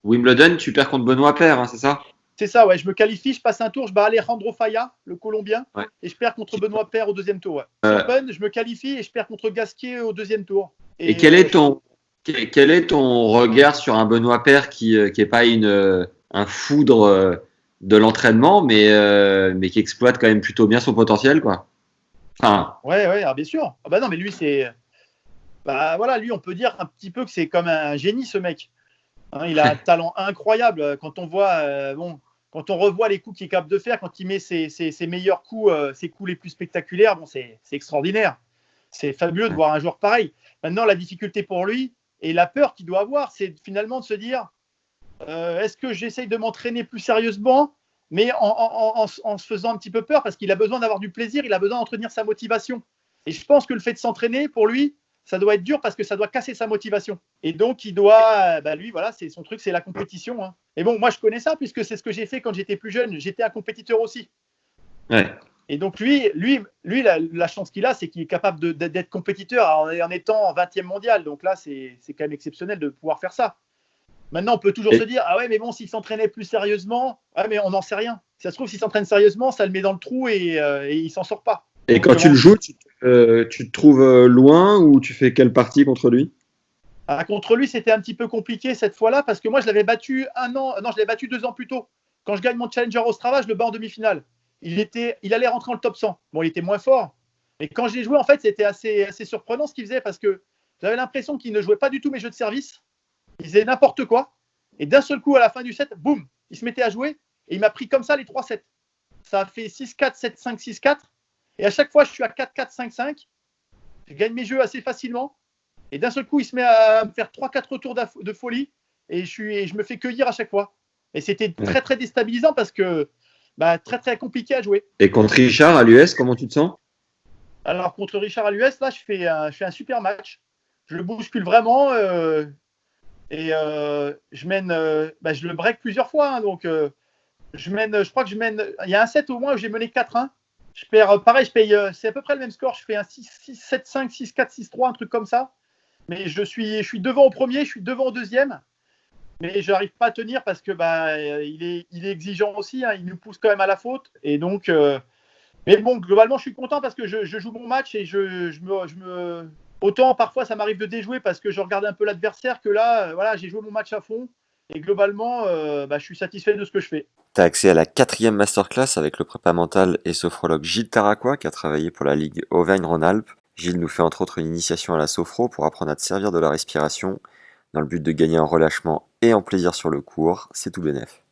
Wimbledon, tu perds contre Benoît Paire, hein, c'est ça? C'est ça, ouais. Je me qualifie, je passe un tour, je bats Alejandro Falla, le Colombien, Ouais. et je perds contre Benoît Paire au deuxième tour. Ouais. Open, je me qualifie et je perds contre Gasquet au deuxième tour. Et Et quel est ton regard sur un Benoît Paire qui est pas un foudre de l'entraînement, mais qui exploite quand même plutôt bien son potentiel, quoi. Enfin, ouais, bien sûr. Ah bah non, mais lui, bah voilà, lui, on peut dire un petit peu que c'est comme un génie, ce mec. Hein, il a un talent incroyable. Quand on voit, quand on revoit les coups qu'il est capable de faire, quand il met ses meilleurs coups, ses coups les plus spectaculaires, bon, c'est extraordinaire. C'est fabuleux de voir un joueur pareil. Maintenant, la difficulté pour lui et la peur qu'il doit avoir, c'est finalement de se dire est-ce que j'essaye de m'entraîner plus sérieusement, mais en se faisant un petit peu peur, parce qu'il a besoin d'avoir du plaisir, il a besoin d'entretenir sa motivation. Et je pense que le fait de s'entraîner, pour lui, ça doit être dur parce que ça doit casser sa motivation. Et donc, il doit, lui, voilà, c'est son truc, c'est la compétition. Hein. Et bon, moi, je connais ça puisque c'est ce que j'ai fait quand j'étais plus jeune. J'étais un compétiteur aussi. ouais. Et donc, lui la chance qu'il a, c'est qu'il est capable d'être compétiteur en étant 20e mondial. Donc là, c'est quand même exceptionnel de pouvoir faire ça. Maintenant, on peut toujours se Et, dire ah ouais, mais bon, s'il s'entraînait plus sérieusement, ah, mais on n'en sait rien. Si ça se trouve, s'il s'entraîne sérieusement, ça le met dans le trou et il s'en sort pas. et Donc, quand tu le joues, tu te trouves loin ou tu fais quelle partie contre lui? contre lui, c'était un petit peu compliqué cette fois-là parce que moi, je l'avais battu je l'avais battu 2 ans plus tôt. Quand je gagne mon Challenger Ostrava, je le bats en demi-finale. Il allait rentrer en top 100. Bon, il était moins fort. Et quand je l'ai joué, en fait, c'était assez surprenant ce qu'il faisait parce que j'avais l'impression qu'il ne jouait pas du tout mes jeux de service. Il faisait n'importe quoi. Et d'un seul coup, à la fin du set, boum, il se mettait à jouer et il m'a pris comme ça les 3 sets. Ça a fait 6-4, 7-5, 6-4. Et à chaque fois, je suis à 4-4, 5-5. Je gagne mes jeux assez facilement. Et d'un seul coup, il se met à me faire 3-4 tours de folie et je me fais cueillir à chaque fois. Et c'était Ouais. très, très déstabilisant parce que très, très compliqué à jouer. Et contre Richard à l'US, comment tu te sens? Alors, contre Richard à l'US, là, je fais un super match. Je le bouscule vraiment et je mène, je le break plusieurs fois. Hein, donc, je crois que je mène. Il y a un set au moins où j'ai mené 4-1. Je perds, pareil, c'est à peu près le même score. Je fais un 6-7-5, 6-4, 6-3, un truc comme ça. Mais je suis devant au premier, je suis devant au deuxième. Mais je n'arrive pas à tenir parce que il est exigeant aussi. Hein, il nous pousse quand même à la faute. Et donc, mais bon, globalement, je suis content parce que je joue mon match et autant parfois ça m'arrive de déjouer parce que je regarde un peu l'adversaire que là, voilà, j'ai joué mon match à fond. Et globalement, je suis satisfait de ce que je fais. Tu as accès à la 4e masterclass avec le prépa mental et sophrologue Gilles Taraquois qui a travaillé pour la Ligue Auvergne-Rhône-Alpes. Gilles nous fait entre autres une initiation à la sophro pour apprendre à te servir de la respiration dans le but de gagner en relâchement et en plaisir sur le cours. C'est tout bénef.